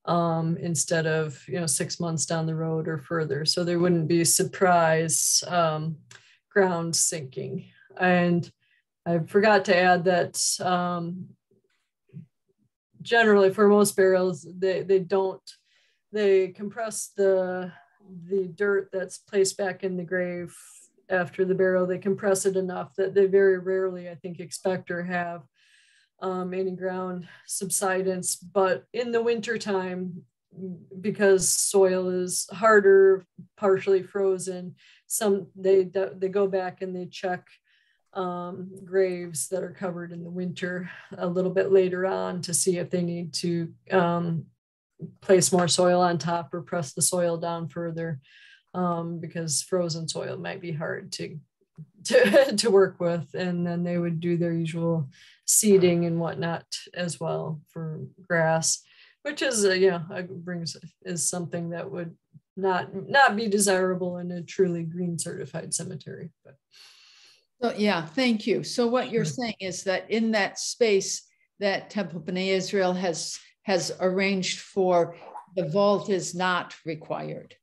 instead of 6 months down the road or further. So there wouldn't be surprise ground sinking. And I forgot to add that generally for most burials, they compress the dirt that's placed back in the grave after the burial. They compress it enough that they very rarely, I think, expect or have any ground subsidence. But in the wintertime, because soil is harder, partially frozen, they go back and they check graves that are covered in the winter a little bit later on to see if they need to place more soil on top or press the soil down further, because frozen soil might be hard to work with. And then they would do their usual seeding and whatnot as well for grass, which is is something that would not be desirable in a truly green certified cemetery. But so, yeah, thank you. So what you're saying is that in that space that Temple B'nai Israel has arranged for, the vault is not required.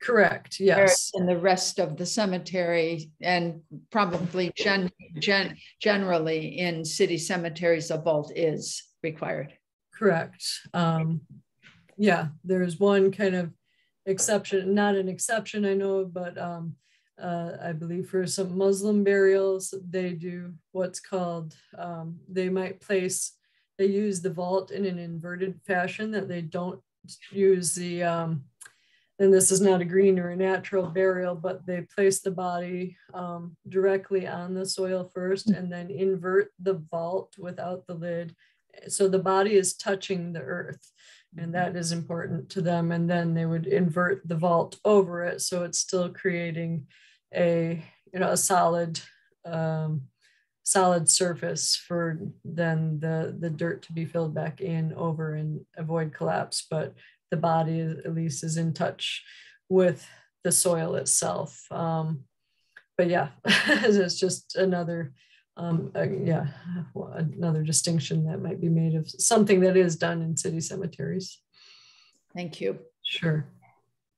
Correct, yes. In the rest of the cemetery, and probably generally in city cemeteries, a vault is required. Correct. Yeah, there's one kind of exception, not an exception I know, but I believe for some Muslim burials, they do what's called, they use the vault in an inverted fashion, that they don't use the, and this is not a green or a natural burial, but they place the body directly on the soil first and then invert the vault without the lid. So the body is touching the earth, and that is important to them. And then they would invert the vault over it, so it's still creating a solid surface for then the dirt to be filled back in over and avoid collapse. But the body at least is in touch with the soil itself. But yeah, it's just another another distinction that might be made of something that is done in city cemeteries. Thank you. Sure.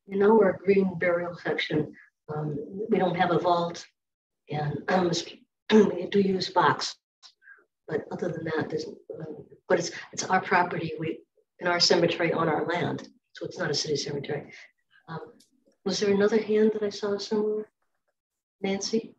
In our green burial section, we don't have a vault, and we do use box, but other than that, but it's our property. We in our cemetery on our land, so it's not a city cemetery. Was there another hand that I saw somewhere? Nancy?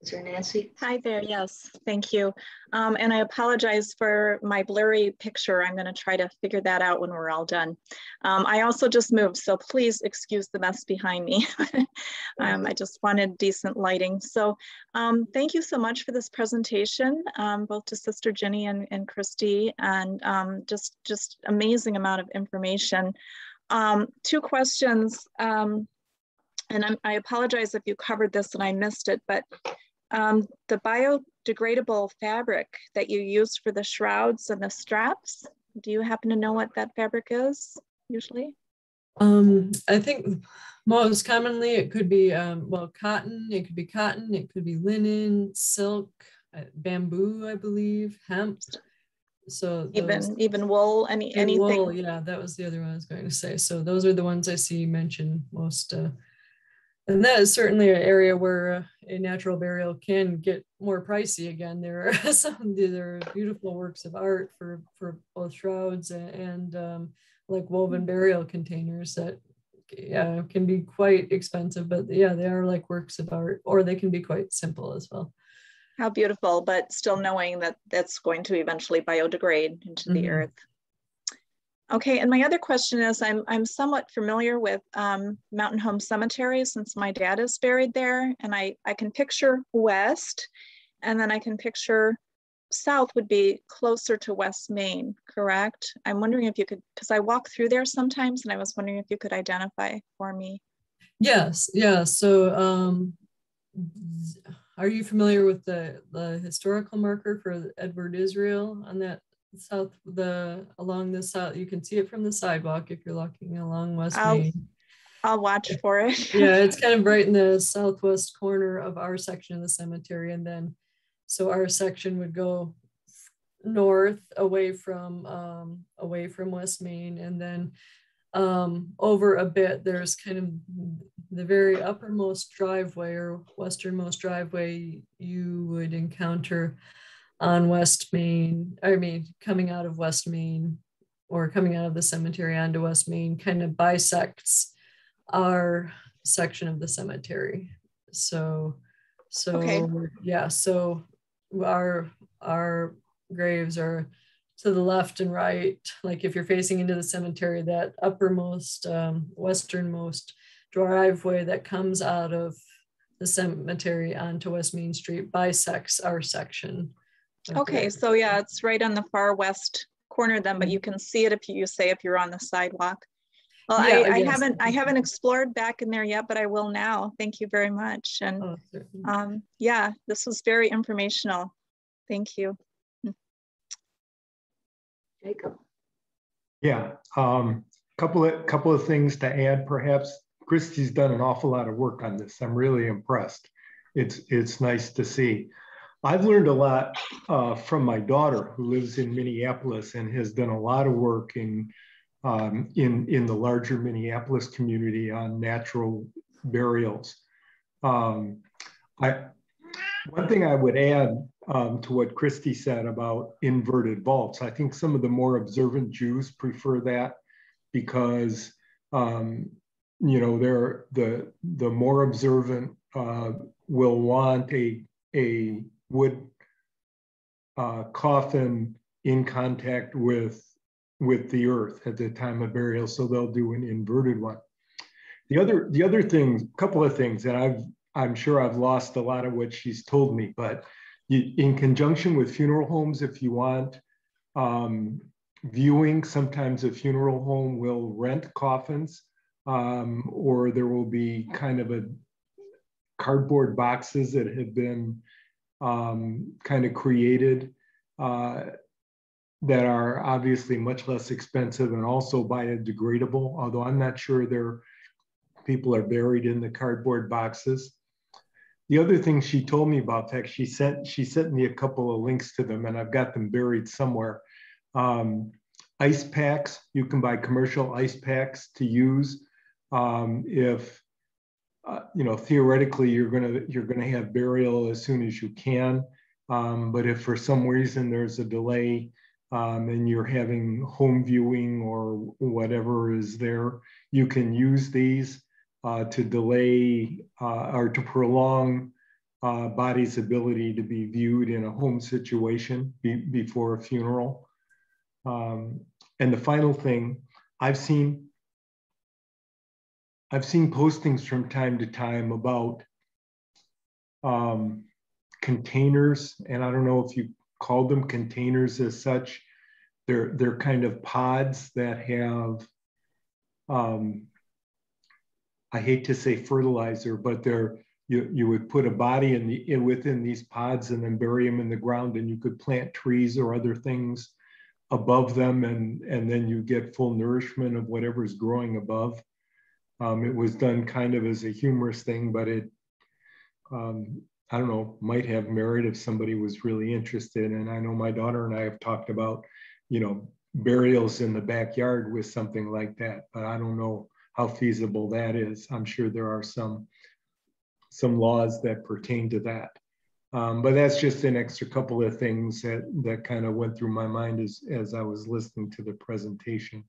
Is there Nancy? Hi there, yes, thank you. And I apologize for my blurry picture. I'm gonna try to figure that out when we're all done. I also just moved, so please excuse the mess behind me. I just wanted decent lighting. So thank you so much for this presentation, both to Sister Ginny and Kristi, and just amazing amount of information. 2 questions, and I apologize if you covered this and I missed it, but the biodegradable fabric that you used for the shrouds and the straps, do you happen to know what that fabric is usually? I think most commonly it could be cotton, it could be linen, silk, bamboo, I believe, hemp. So even wool, anything. Wool, yeah, that was the other one I was going to say. So those are the ones I see mentioned most. And that is certainly an area where a natural burial can get more pricey. Again, there are beautiful works of art for both shrouds and like woven burial containers that can be quite expensive, but yeah, they are like works of art, or they can be quite simple as well. How beautiful, but still knowing that that's going to eventually biodegrade into the earth. Okay, and my other question is, I'm somewhat familiar with Mountain Home Cemetery since my dad is buried there, and I can picture west, and then I can picture south would be closer to West Main, correct? I'm wondering if you could, because I walk through there sometimes, and I was wondering if you could identify for me. Yes, yeah. So are you familiar with the historical marker for Edward Israel on that south, along the south? You can see it from the sidewalk if you're walking along West Main. I'll watch for it. Yeah, it's kind of right in the southwest corner of our section of the cemetery. And then, so our section would go north away from West Main, and then over a bit, there's kind of the very uppermost driveway or westernmost driveway you would encounter on West Main. I mean, coming out of West Main or coming out of the cemetery onto West Main kind of bisects our section of the cemetery. So Okay. yeah, so our graves are to the left and right. Like if you're facing into the cemetery, that uppermost, westernmost driveway that comes out of the cemetery onto West Main Street bisects our section. Okay, so yeah, it's right on the far west corner then, but you can see it if you're on the sidewalk. Well, yeah, I haven't explored back in there yet, but I will now. Thank you very much. And yeah, this was very informational. Thank you. Jacob. Yeah, couple of things to add. Perhaps Kristi's done an awful lot of work on this. I'm really impressed. It's nice to see. I've learned a lot from my daughter, who lives in Minneapolis and has done a lot of work in the larger Minneapolis community on natural burials. One thing I would add to what Kristi said about inverted vaults, I think some of the more observant Jews prefer that because you know, the more observant will want a wood coffin in contact with the earth at the time of burial, so they'll do an inverted one. The other thing, couple of things, and I'm sure I've lost a lot of what she's told me, but in conjunction with funeral homes, if you want viewing, sometimes a funeral home will rent coffins, or there will be kind of a cardboard boxes that have been kind of created that are obviously much less expensive and also biodegradable, although I'm not sure people are buried in the cardboard boxes. The other thing she told me about, in fact, she sent me a couple of links to them, and I've got them buried somewhere. Ice packs, you can buy commercial ice packs to use if you know, theoretically you're gonna have burial as soon as you can, but if for some reason there's a delay and you're having home viewing or whatever is there, you can use these to delay or to prolong body's ability to be viewed in a home situation before a funeral. And the final thing, I've seen postings from time to time about containers, and I don't know if you call them containers as such. They're kind of pods that have, I hate to say fertilizer, but you would put a body within these pods and then bury them in the ground, and you could plant trees or other things above them, and then you get full nourishment of whatever's growing above. It was done kind of as a humorous thing, but it, I don't know, might have merit if somebody was really interested. And I know my daughter and I have talked about, you know, burials in the backyard with something like that, but I don't know how feasible that is. I'm sure there are some laws that pertain to that. But that's just an extra couple of things that kind of went through my mind as I was listening to the presentation.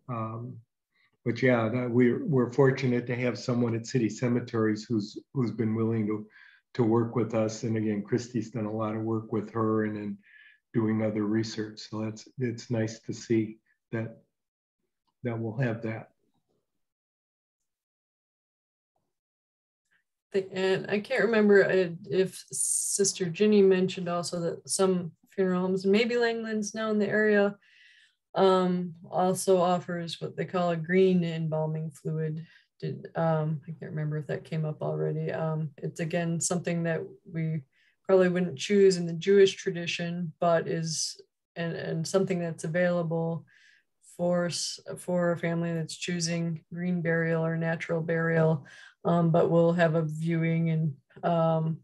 But yeah, we're fortunate to have someone at City Cemeteries who's been willing to work with us. And again, Kristi's done a lot of work with her and then doing other research. So it's nice to see that we'll have that. And I can't remember if Sister Ginny mentioned also that some funeral homes, maybe Langland's now in the area, also offers what they call a green embalming fluid. I can't remember if that came up already. It's again something that we probably wouldn't choose in the Jewish tradition, but is and something that's available for a family that's choosing green burial or natural burial, but we'll have a viewing. And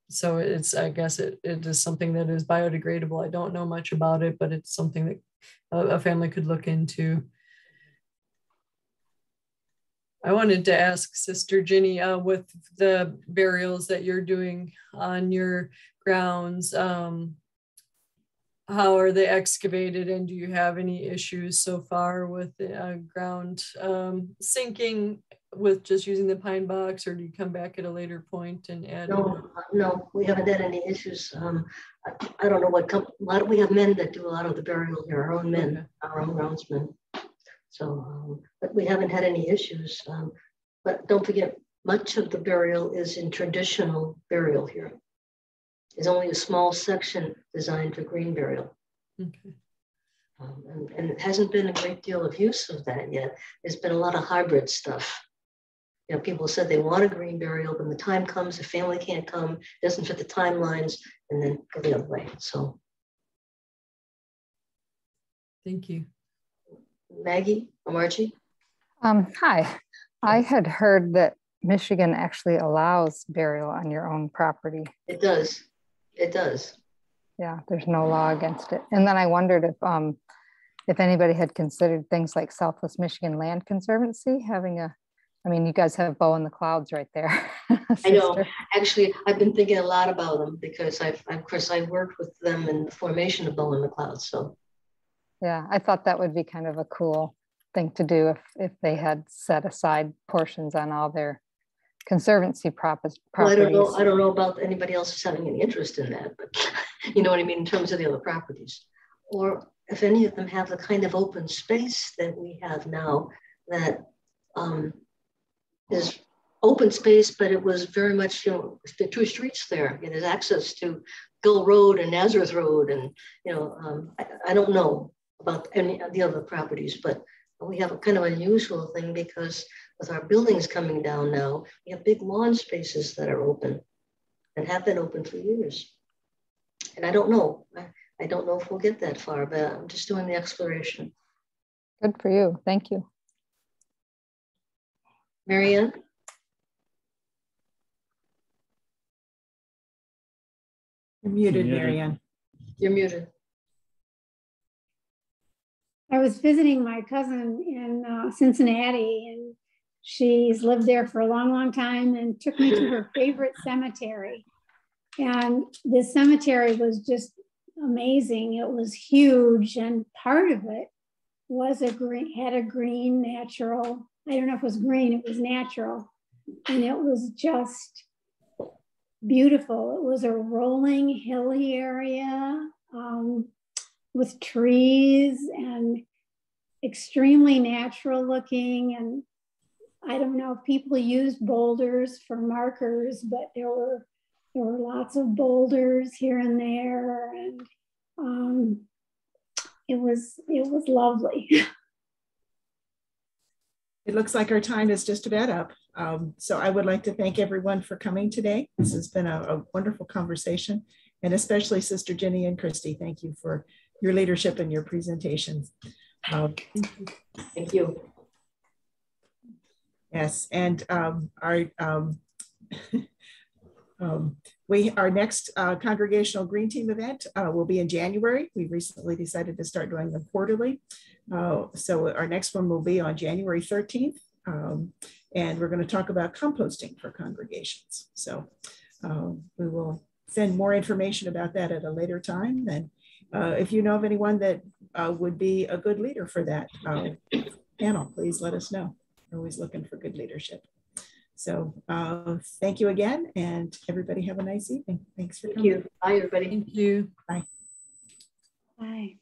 so I guess it is something that is biodegradable. I don't know much about it, but it's something that a family could look into. I wanted to ask Sister Ginny, with the burials that you're doing on your grounds, how are they excavated, and do you have any issues so far with the ground sinking with just using the pine box, or do you come back at a later point and add? No, we haven't had any issues. I don't know what we have men that do a lot of the burial here, our own men, okay. Our own groundsmen. So, but we haven't had any issues. But don't forget, much of the burial is in traditional burial here. There's only a small section designed for green burial. Okay. And it hasn't been a great deal of use of that yet. There's been a lot of hybrid stuff. You know, people said they want a green burial, but when the time comes, the family can't come, doesn't fit the timelines, and then go the other way. So. Thank you. Maggie or Margie? Hi. I had heard that Michigan actually allows burial on your own property. It does. It does. Yeah, there's no law against it. And then I wondered if anybody had considered things like Southwest Michigan Land Conservancy having I mean, you guys have Bow in the Clouds right there. I know. Actually, I've been thinking a lot about them because of course, I worked with them in the formation of Bow in the Clouds. So. Yeah, I thought that would be kind of a cool thing to do if they had set aside portions on all their conservancy properties. Well, I don't know about anybody else who's having any interest in that, but you know what I mean, in terms of the other properties. Or if any of them have the kind of open space that we have now that is open space, but it was very much, you know, the two streets there. You know, there's access to Bill Road and Nazareth Road. And, you know, I don't know about any of the other properties, but we have a kind of unusual thing because with our buildings coming down now, we have big lawn spaces that are open and have been open for years. And I don't know. I don't know if we'll get that far, but I'm just doing the exploration. Good for you. Thank you. Marianne? You're muted, Marianne. You're muted. I was visiting my cousin in Cincinnati, and she's lived there for a long, long time, and took me to her favorite cemetery. And this cemetery was just amazing. It was huge, and part of it was had a green natural. I don't know if it was green, it was natural. And it was just beautiful. It was a rolling, hilly area with trees and extremely natural looking. And I don't know if people used boulders for markers, but there were lots of boulders here and there. And it was lovely. It looks like our time is just about up. So I would like to thank everyone for coming today. This has been a wonderful conversation, and especially Sister Ginny and Kristi. Thank you for your leadership and your presentations. Thank you. Yes, and our next congregational green team event will be in January. We recently decided to start doing them quarterly. So our next one will be on January 13th. And we're going to talk about composting for congregations. So we will send more information about that at a later time. And if you know of anyone that would be a good leader for that, panel, please let us know. We're always looking for good leadership. So thank you again, and everybody have a nice evening. Thanks for coming. Thank you. Bye, everybody. Thank you. Bye. Bye.